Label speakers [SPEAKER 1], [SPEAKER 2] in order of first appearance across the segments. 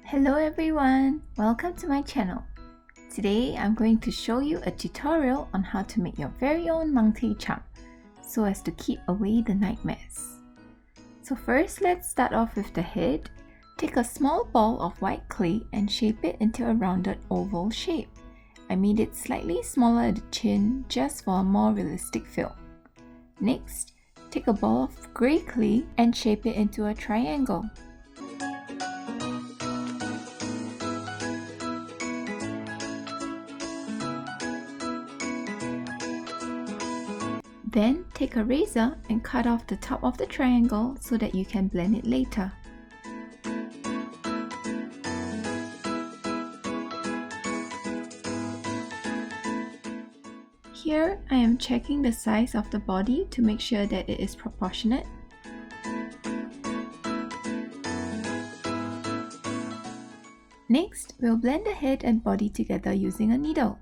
[SPEAKER 1] Hello everyone, welcome to my channel. Today I'm going to show you a tutorial on how to make your very own Mangtae charm so as to keep away the nightmares. So first let's start off with the head. Take a small ball of white clay and shape it into a rounded oval shape. I made it slightly smaller at the chin just for a more realistic feel. Next, take a ball of grey clay and shape it into a triangle. Then take a razor and cut off the top of the triangle so that you can blend it later. Here I am checking the size of the body to make sure that it is proportionate. Next, we'll blend the head and body together using a needle.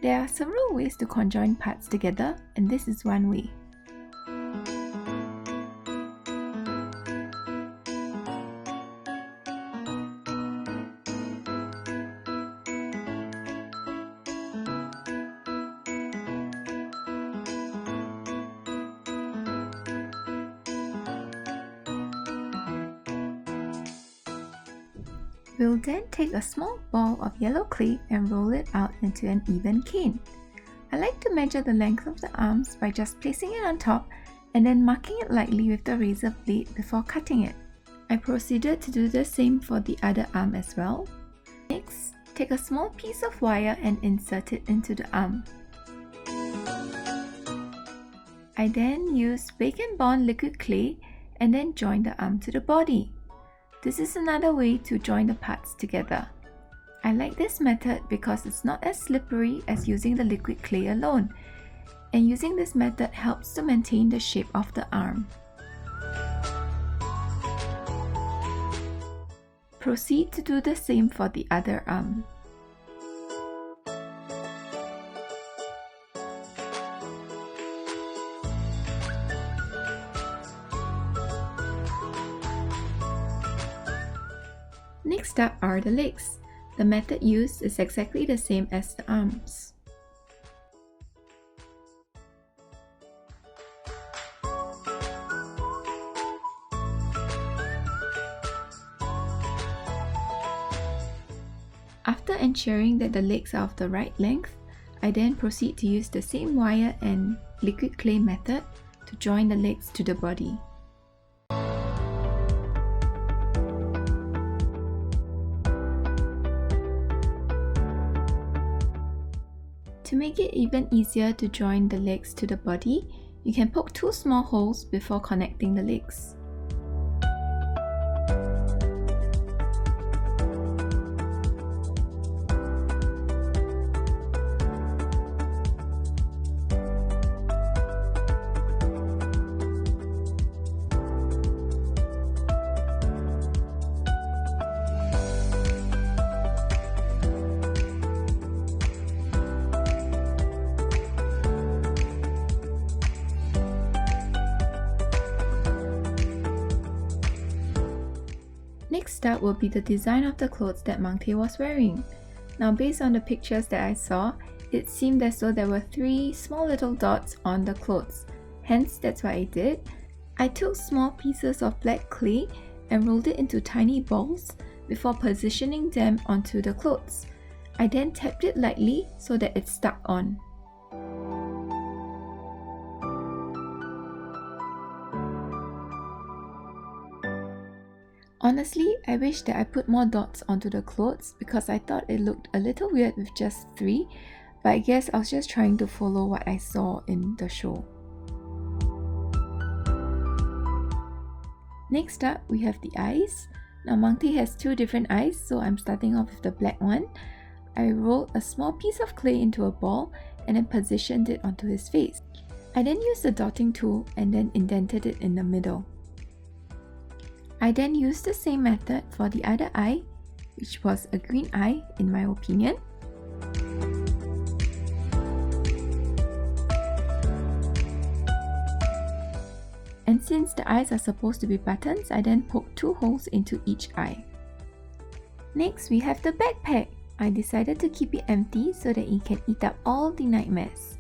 [SPEAKER 1] There are several ways to conjoin parts together, and this is one way. We'll then take a small ball of yellow clay and roll it out into an even cane. I like to measure the length of the arms by just placing it on top and then marking it lightly with the razor blade before cutting it. I proceeded to do the same for the other arm as well. Next, take a small piece of wire and insert it into the arm. I then use Bake and Bond liquid clay and then join the arm to the body. This is another way to join the parts together. I like this method because it's not as slippery as using the liquid clay alone, and using this method helps to maintain the shape of the arm. Proceed to do the same for the other arm. Next up are the legs. The method used is exactly the same as the arms. After ensuring that the legs are of the right length, I then proceed to use the same wire and liquid clay method to join the legs to the body. To make it even easier to join the legs to the body, you can poke two small holes before connecting the legs. Next up will be the design of the clothes that Mangtae was wearing. Now based on the pictures that I saw, it seemed as though there were 3 small little dots on the clothes. Hence that's what I did. I took small pieces of black clay and rolled it into tiny balls before positioning them onto the clothes. I then tapped it lightly so that it stuck on. Honestly, I wish that I put more dots onto the clothes because I thought it looked a little weird with just 3, but I guess I was just trying to follow what I saw in the show. Next up, we have the eyes. Now Mangtae has 2 different eyes, so I'm starting off with the black one. I rolled a small piece of clay into a ball and then positioned it onto his face. I then used the dotting tool and then indented it in the middle. I then used the same method for the other eye, which was a green eye in my opinion. And since the eyes are supposed to be buttons, I then poked 2 holes into each eye. Next, we have the backpack. I decided to keep it empty so that it can eat up all the nightmares.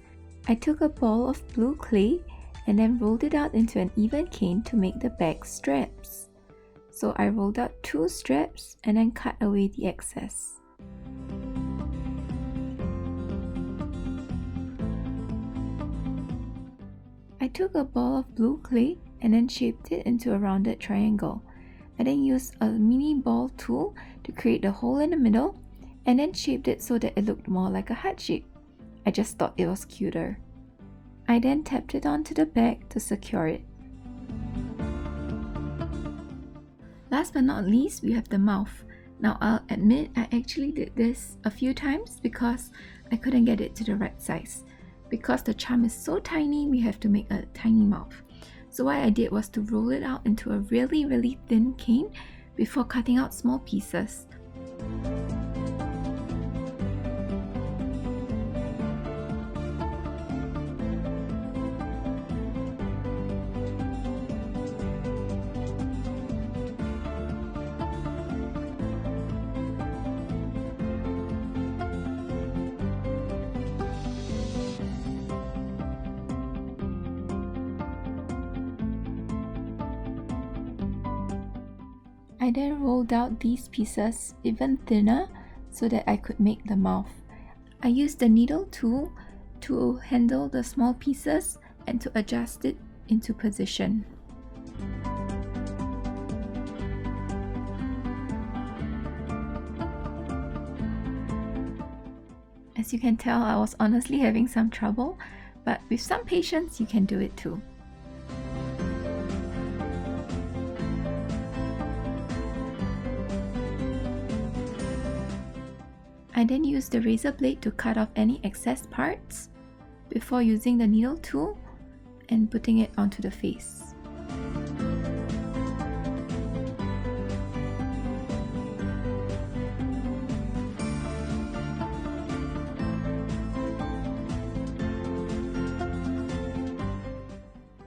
[SPEAKER 1] I took a ball of blue clay and then rolled it out into an even cane to make the bag straps. So I rolled out 2 straps and then cut away the excess. I took a ball of blue clay and then shaped it into a rounded triangle. I then used a mini ball tool to create a hole in the middle and then shaped it so that it looked more like a heart shape. I just thought it was cuter. I then tapped it onto the bag to secure it. Last but not least, we have the mouth. Now I'll admit I actually did this a few times because I couldn't get it to the right size. Because the charm is so tiny, we have to make a tiny mouth. So what I did was to roll it out into a really thin cane before cutting out small pieces. I then rolled out these pieces even thinner so that I could make the mouth. I used the needle tool to handle the small pieces and to adjust it into position. As you can tell, I was honestly having some trouble, but with some patience, you can do it too. I then used the razor blade to cut off any excess parts before using the needle tool and putting it onto the face.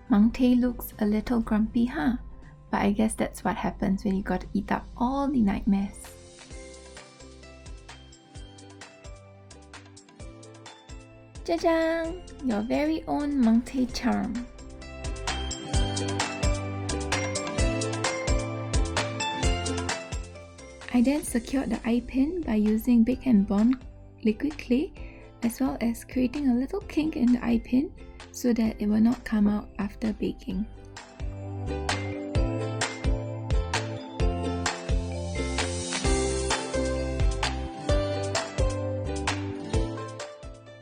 [SPEAKER 1] Mangtae looks a little grumpy, huh? But I guess that's what happens when you got to eat up all the nightmares. Jajang! Your very own Mangtae charm. I then secured the eye pin by using Big and Bond liquid clay, as well as creating a little kink in the eye pin so that it will not come out after baking.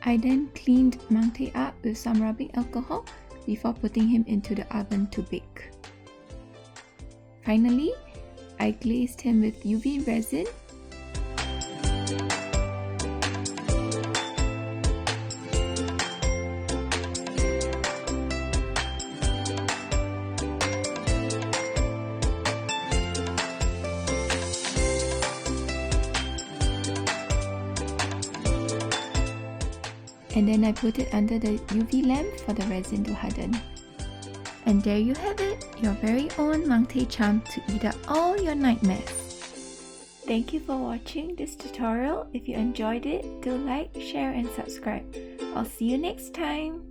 [SPEAKER 1] I then cleaned Mangtae up with some rubbing alcohol before putting him into the oven to bake. Finally, I glazed him with UV resin . And then I put it under the UV lamp for the resin to harden. And there you have it, your very own Mangtae charm to eat up all your nightmares. Thank you for watching this tutorial. If you enjoyed it, do like, share and subscribe. I'll see you next time.